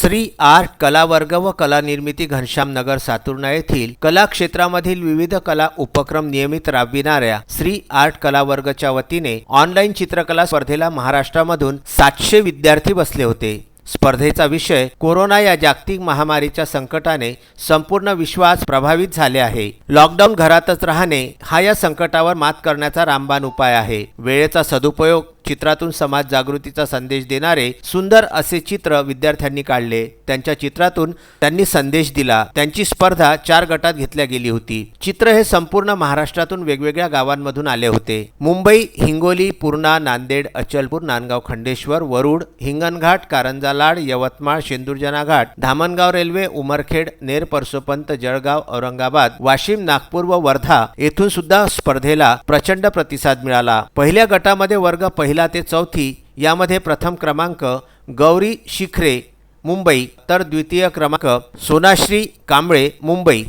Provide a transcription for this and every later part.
Shri art कला वर्ग व कला निर्मिती घनश्याम नगर सातुर्णा येथील कला क्षेत्रामधील विविध कला उपक्रम नियमित राबविणाऱ्या श्री आर्ट कला वर्गच्या वतीने ऑनलाईन चित्रकला स्पर्धेला महाराष्ट्रामधून 700 विद्यार्थी बसले होते। स्पर्धेचा विषय कोरोना या जागतिक महामारीच्या संकटाने संपूर्ण विश्वास प्रभावित झाले आहे। लॉकडाऊन घरातच राहणे हा या संकटावर मात करण्याचा रामबाण उपाय आहे। वेळेचा सदुपयोग चित्रातून समाज जागृतीचा संदेश देणारे सुंदर असे चित्र विद्यार्थ्यांनी काढले। त्यांच्या चित्रातून त्यांनी संदेश दिला। त्यांची स्पर्धा 4 गटात घेतल्या गेली होती। चित्र हे संपूर्ण महाराष्ट्रातून वेगवेगळ्या गावांमधून आले होते। मुंबई, हिंगोली, पूर्णा, नांदेड, अचलपूर, नांदगाव, खंडेश्वर, वरुड, हिंगणघाट, कारंजा लाड, यवतमाळ, शेंदुरजना घाट, धामणगाव रेल्वे, उमरखेड, नेर, परसोपंत, जळगाव, औरंगाबाद, वाशिम, नागपूर व वर्धा येथून सुद्धा स्पर्धेला प्रचंड प्रतिसाद मिळाला। पहिल्या गटामध्ये वर्ग पहिला ते चौथी यामध्ये प्रथम क्रमांक गौरी शिखरे मुंबई, तर द्वितीय क्रमांक सोनाश्री कांबळे मुंबई,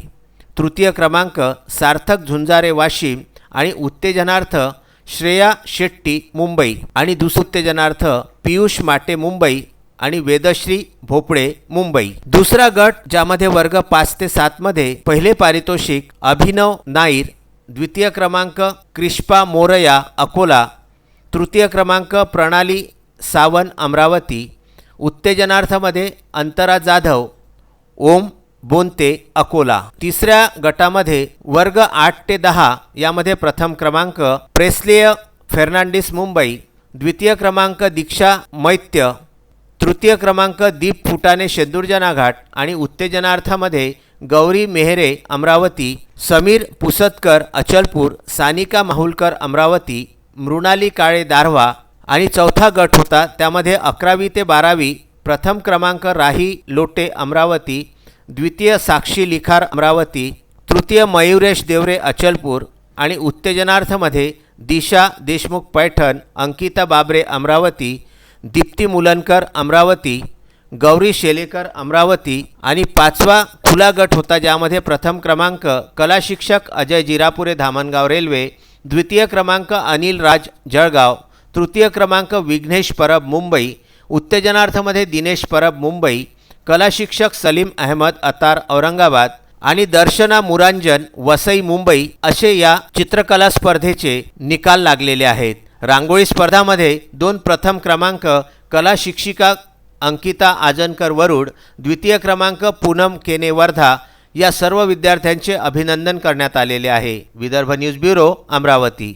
तृतीय क्रमांक सार्थक झुंजारे वाशिम आणि उत्तेजनार्थ श्रेया शेट्टी मुंबई आणि दुसरे उत्तेजनार्थ पियुष माटे मुंबई आणि वेदश्री भोपळे मुंबई। दुसरा गट ज्यामध्ये वर्ग 5 ते 7 मध्ये पहिले पारितोषिक अभिनव नाईर, द्वितीय क्रमांक क्रिष्पा मोरया अकोला, तृतीय क्रमांक प्रणाली सावन अमरावती, उत्तेजनार्थमध्ये अंतरा जाधव, ओम बोनते अकोला। तिसऱ्या गटामध्ये वर्ग 8 ते 10 यामध्ये प्रथम क्रमांक प्रेस्लेय फर्नांडिस मुंबई, द्वितीय क्रमांक दीक्षा मैत्य, तृतीय क्रमांक दीप फुटाणे शेंदुरजना घाट आणि उत्तेजनार्थमध्ये गौरी मेहरे अमरावती, समीर पुसतकर अचलपूर, सानिका माहुलकर अमरावती, मृणाली काळे दारव्हा आणि चौथा गट होता त्यामध्ये 11वी ते 12वी प्रथम क्रमांक राही लोटे अमरावती, द्वितीय साक्षी लिखार अमरावती, तृतीय मयुरेश देवरे अचलपूर आणि उत्तेजनार्थमध्ये दिशा देशमुख पैठण, अंकिता बाबरे अमरावती, दीप्ती मुलनकर अमरावती, गौरी शेलेकर अमरावती आणि 5वा खुला गट होता ज्यामध्ये प्रथम क्रमांक कला शिक्षक अजय जिरापुरे धामणगाव रेल्वे, द्वितीय क्रमांक अनिल राज जळगाव, तृतीय क्रमांक विघ्नेश परब मुंबई, उत्तेजनार्थमध्ये दिनेश परब मुंबई, कला शिक्षक सलीम अहमद अतार औरंगाबाद आणि दर्शना मुरांजन वसई मुंबई असे या चित्रकला स्पर्धेचे निकाल लागलेले आहेत। रांगोळी स्पर्धामध्ये 2 प्रथम क्रमांक कला शिक्षिका अंकिता आजनकर वरुड, द्वितीय क्रमांक पूनम केने वर्धा या सर्व विद्यार्थ्यांचे अभिनंदन करण्यात आलेले आहे। Vidarbha news bureau Amravati.